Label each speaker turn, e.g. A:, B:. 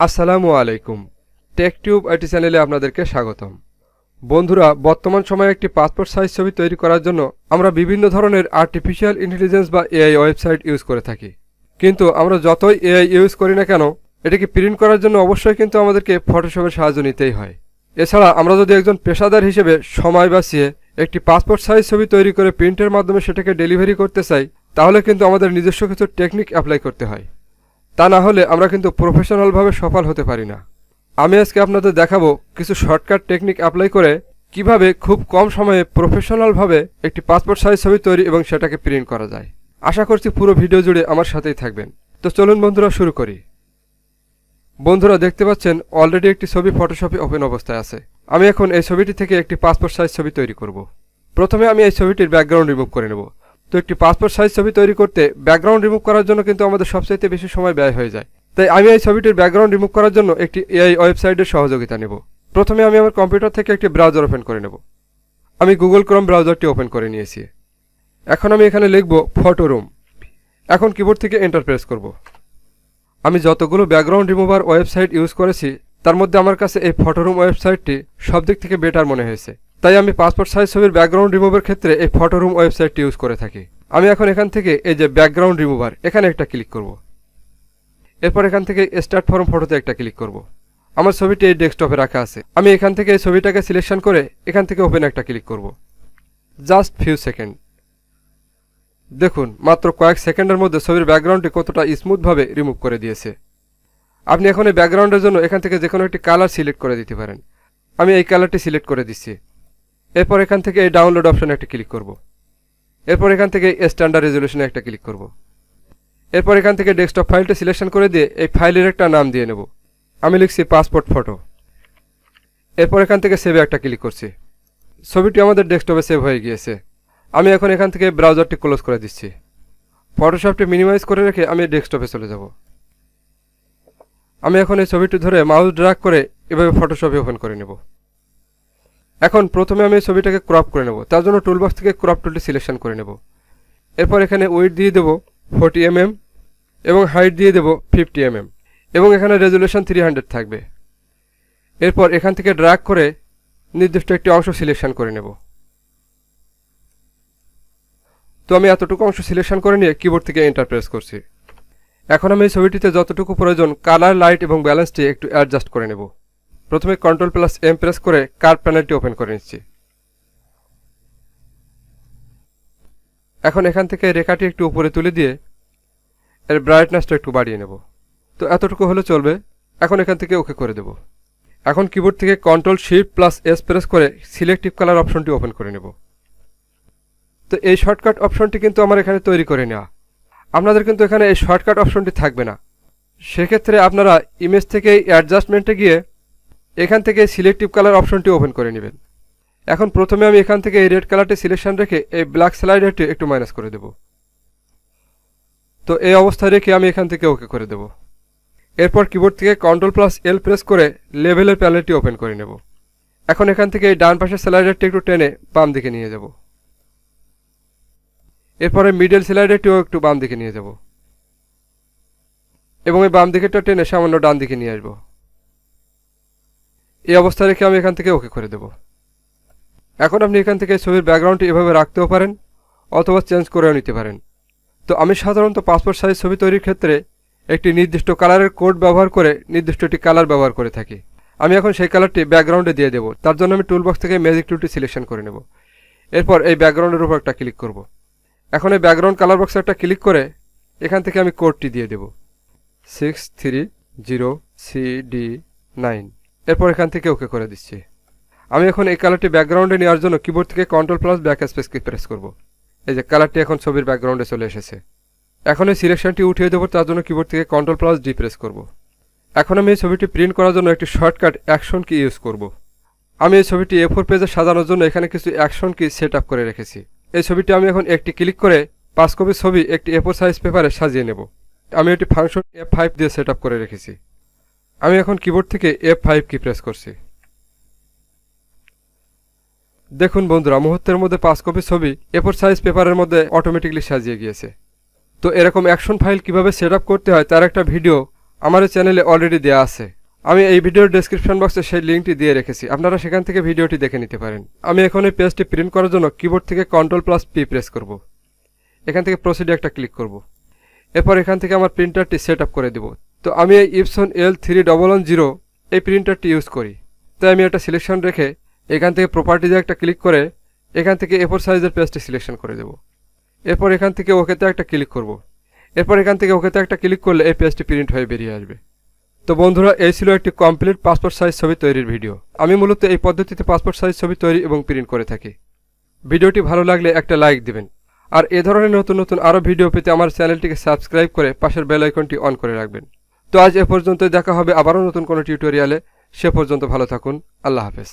A: আসসালামু আলাইকুম। টেকটিউব আইটি চ্যানেলে আপনাদেরকে স্বাগতম। বন্ধুরা, বর্তমান সময়ে একটি পাসপোর্ট সাইজ ছবি তৈরি করার জন্য আমরা বিভিন্ন ধরনের আর্টিফিশিয়াল ইন্টেলিজেন্স বা এআই ওয়েবসাইট ইউজ করে থাকি। কিন্তু আমরা যতই এআই ইউজ করি না কেন, এটাকে প্রিন্ট করার জন্য অবশ্যই কিন্তু আমাদেরকে ফটোশপের সাহায্য নিতেই হয়। এছাড়া আমরা যদি একজন পেশাদার হিসেবে সময় বাঁচিয়ে একটি পাসপোর্ট সাইজ ছবি তৈরি করে প্রিন্টের মাধ্যমে সেটাকে ডেলিভারি করতে চাই, তাহলে কিন্তু আমাদের নিজস্ব কিছু টেকনিক অ্যাপ্লাই করতে হয়। তা না হলে আমরা কিন্তু প্রফেশনালভাবে সফল হতে পারি না। আমি আজকে আপনাদের দেখাবো কিছু শর্টকাট টেকনিক অ্যাপ্লাই করে কিভাবে খুব কম সময়ে প্রফেশনালভাবে একটি পাসপোর্ট সাইজ ছবি তৈরি এবং সেটাকে প্রিন্ট করা যায়। আশা করছি পুরো ভিডিও জুড়ে আমার সাথেই থাকবেন। তো চলুন বন্ধুরা, শুরু করি। বন্ধুরা, দেখতে পাচ্ছেন অলরেডি একটি ছবি ফটোশপে ওপেন অবস্থায় আছে। আমি এখন এই ছবিটি থেকে একটি পাসপোর্ট সাইজ ছবি তৈরি করব। প্রথমে আমি এই ছবিটির ব্যাকগ্রাউন্ড রিমুভ করে নেব। তো একটি পাসপোর্ট সাইজ ছবি তৈরি করতে ব্যাকগ্রাউন্ড রিমুভ করার জন্য কিন্তু আমাদের সবচাইতে বেশি সময় ব্যয় হয়ে যায়। তাই আমি এই ছবিটির ব্যাকগ্রাউন্ড রিমুভ করার জন্য একটি এআই ওয়েবসাইটের সহযোগিতা নেব। প্রথমে আমি আমার কম্পিউটার থেকে একটি ব্রাউজার ওপেন করে নেব। আমি গুগল ক্রোম ব্রাউজারটি ওপেন করে নিয়েছি। এখন আমি এখানে লিখব ফটোরুম। এখন কিবোর্ড থেকে এন্টার প্রেস করব। আমি যতগুলো ব্যাকগ্রাউন্ড রিমুভার ওয়েবসাইট ইউজ করেছি তার মধ্যে আমার কাছে এই ফটোরুম ওয়েবসাইটটি সব দিক থেকে বেটার মনে হয়েছে। তাই আমি পাসপোর্ট সাইজ ছবির ব্যাকগ্রাউন্ড রিমুভের ক্ষেত্রে এই ফটোরুম ওয়েবসাইটটি ইউজ করে থাকি। আমি এখন এখান থেকে এই যে ব্যাকগ্রাউন্ড রিমুভার, এখানে একটা ক্লিক করব। এরপর এখান থেকে স্টার্ট ফ্রম ফটোতে একটা ক্লিক করব। আমার ছবিটি এই ডেস্কটপে রাখা আছে। আমি এখান থেকে এই ছবিটাকে সিলেকশন করে এখান থেকে ওপেন একটা ক্লিক করব। Just few second. দেখুন, মাত্র কয়েক সেকেন্ডের মধ্যে ছবির ব্যাকগ্রাউন্ডটি কতটা স্মুথভাবে রিমুভ করে দিয়েছে। আপনি এখন এই ব্যাকগ্রাউন্ডের জন্য এখান থেকে যে কোনো একটি কালার সিলেক্ট করে দিতে পারেন। আমি এই কালারটি সিলেক্ট করে দিচ্ছি। এরপর এখান থেকে এই ডাউনলোড অপশনে একটা ক্লিক করব। এরপর এখান থেকে স্ট্যান্ডার্ড রেজলিউশনে একটা ক্লিক করব। এরপর এখান থেকে ডেস্কটপ ফাইলটি সিলেকশন করে দিয়ে এই ফাইলের একটা নাম দিয়ে নেব। আমি লিখছি পাসপোর্ট ফটো। এরপর এখান থেকে সেভে একটা ক্লিক করছি। ছবিটি আমাদের ডেস্কটপে সেভ হয়ে গিয়েছে। আমি এখন এখান থেকে ব্রাউজারটি ক্লোজ করে দিচ্ছি। ফটোশপটি মিনিমাইজ করে রেখে আমি ডেস্কটপে চলে যাব। আমি এখন এই ছবিটি ধরে মাউস ড্র্যাগ করে এভাবে ফটোশপে ওপেন করে নেব। এখন প্রথমে আমি এই ছবিটাকে ক্রপ করে নেব। তার জন্য টুলবক্স থেকে ক্রপ টুলটি সিলেকশন করে নেব। এরপর এখানে উইডথ দিয়ে দেব 40 mm এবং হাইট দিয়ে দেব 50 mm এবং এখানে রেজলিউশন 300 থাকবে। এরপর এখান থেকে ড্র্যাগ করে নির্দিষ্ট একটি অংশ সিলেকশন করে নেব। তো আমি এতটুকু অংশ সিলেকশন করে নিয়ে কিবোর্ড থেকে এন্টার প্রেস করছি। এখন আমি এই ছবিটিতে যতটুকু প্রয়োজন কালার, লাইট এবং ব্যালেন্সটি একটু অ্যাডজাস্ট করে নেব। প্রথমে Ctrl+M প্রেস করে কার্ভ প্যানেলটি ওপেন করে নিচ্ছি। এখন এখান থেকে রেখাটি একটু উপরে তুলে দিয়ে এর ব্রাইটনেসটা একটু বাড়িয়ে নেব। তো এতটুকু হলে চলবে। এখন এখান থেকে ওকে করে দেব। এখন কিবোর্ড থেকে Ctrl+Shift+S প্রেস করে সিলেক্টিভ কালার অপশনটি ওপেন করে নেব। তো এই শর্টকাট অপশনটি কিন্তু আমার এখানে তৈরি করে নেওয়া। আপনাদের কিন্তু এখানে এই শর্টকাট অপশনটি থাকবে না। সেক্ষেত্রে আপনারা ইমেজ থেকে এই অ্যাডজাস্টমেন্টে গিয়ে এখান থেকে সিলেক্টিভ কালার অপশনটি ওপেন করে নেবেন। এখন প্রথমে আমি এখান থেকে এই রেড কালারটি সিলেকশন রেখে এই ব্ল্যাক স্লাইডারটি একটু মাইনাস করে দেব। তো এই অবস্থায় রেখে আমি এখান থেকে ওকে করে দেব। এরপর কিবোর্ড থেকে Ctrl+L প্রেস করে লেভেলের প্যানেলটি ওপেন করে নেব। এখন এখান থেকে এই ডান পাশের স্লাইডারটি একটু টেনে বাম দিকে নিয়ে যাব। এরপরে মিডল স্লাইডারটিও একটু বাম দিকে নিয়ে যাব এবং এই বাম দিকেরটা টেনে সামান্য ডান দিকে নিয়ে আসব। এই অবস্থা রেখে আমি এখান থেকে ওকে করে দেব। এখন আপনি এখান থেকে ছবির ব্যাকগ্রাউন্ডটি এভাবে রাখতেও পারেন অথবা চেঞ্জ করেও নিতে পারেন। তো আমি সাধারণত পাসপোর্ট সাইজ ছবি তৈরির ক্ষেত্রে একটি নির্দিষ্ট কালারের কোড ব্যবহার করে নির্দিষ্ট একটি কালার ব্যবহার করে থাকি। আমি এখন সেই কালারটি ব্যাকগ্রাউন্ডে দিয়ে দেব। তার জন্য আমি টুলবক্স থেকে ম্যাজিক টুলটি সিলেকশন করে নেব। এরপর এই ব্যাকগ্রাউন্ডের উপর একটা ক্লিক করব। এখন এই ব্যাকগ্রাউন্ড কালার বক্সে একটা ক্লিক করে এখান থেকে আমি কোডটি দিয়ে দেব 630CD9। এরপর এখান থেকে ওকে করে দিচ্ছি। আমি এখন এই কালারটি ব্যাকগ্রাউন্ডে নেওয়ার জন্য কিবোর্ড থেকে Ctrl+Backspace কি প্রেস করব। এই যে কালারটি এখন ছবির ব্যাকগ্রাউন্ডে চলে এসেছে। এখন এই সিলেকশনটি উঠিয়ে দেবো। তার জন্য কিবোর্ড থেকে Ctrl+D প্রেস করব। এখন আমি এই ছবিটি প্রিন্ট করার জন্য একটি শর্টকাট অ্যাকশন কি ইউজ করব। আমি এই ছবিটি A4 পেজে সাজানোর জন্য এখানে কিছু অ্যাকশন কি সেট আপ করে রেখেছি। এই ছবিটি আমি এখন একটি ক্লিক করে 5 কপি ছবি একটি A4 সাইজ পেপারে সাজিয়ে নেব। আমি একটি ফাংশন F5 দিয়ে সেট আপ করে রেখেছি। আমি এখন কিবোর্ড থেকে F5 কি প্রেস করছি। দেখুন বন্ধুরা, মুহূর্তের মধ্যে 5 কপি ছবি A4 সাইজ পেপারের মধ্যে অটোমেটিকলি সাজিয়ে গিয়েছে। তো এরকম অ্যাকশন ফাইল কিভাবে সেট আপ করতে হয় তার একটা ভিডিও আমার এই চ্যানেলে অলরেডি দেওয়া আছে। আমি এই ভিডিওর ডেসক্রিপশন বক্সে সেই লিঙ্কটি দিয়ে রেখেছি, আপনারা সেখান থেকে ভিডিওটি দেখে নিতে পারেন। আমি এখন এই পেজটি প্রিন্ট করার জন্য কিবোর্ড থেকে Ctrl+P প্রেস করব। এখান থেকে প্রসিডে একটা ক্লিক করব। এরপর এখান থেকে আমার প্রিন্টারটি সেট আপ করে দেব। তো আমি এই Epson L3110 এই প্রিন্টারটি ইউজ করি, তাই আমি একটা সিলেকশন রেখে এখান থেকে প্রপার্টিজে একটা ক্লিক করে এখান থেকে A4 সাইজের পেজটি সিলেকশন করে দেব। এরপর এখান থেকে ওকেতে একটা ক্লিক করব। এরপর এখান থেকে ওকেতে একটা ক্লিক করলে এই পেজটি প্রিন্ট হয়ে বেরিয়ে আসবে। তো বন্ধুরা, এই ছিল একটি কমপ্লিট পাসপোর্ট সাইজ ছবি তৈরির ভিডিও। আমি মূলত এই পদ্ধতিতে পাসপোর্ট সাইজ ছবি তৈরি এবং প্রিন্ট করে থাকি। ভিডিওটি ভালো লাগলে একটা লাইক দিবেন, আর এ ধরনের নতুন নতুন আরও ভিডিও পেতে আমার চ্যানেলটিকে সাবস্ক্রাইব করে পাশের বেল আইকনটি অন করে রাখবেন। তো আজ এ পর্যন্ত, দেখা হবে আবারও নতুন কোনো টিউটোরিয়ালে। সে পর্যন্ত ভালো থাকুন। আল্লাহ হাফেজ।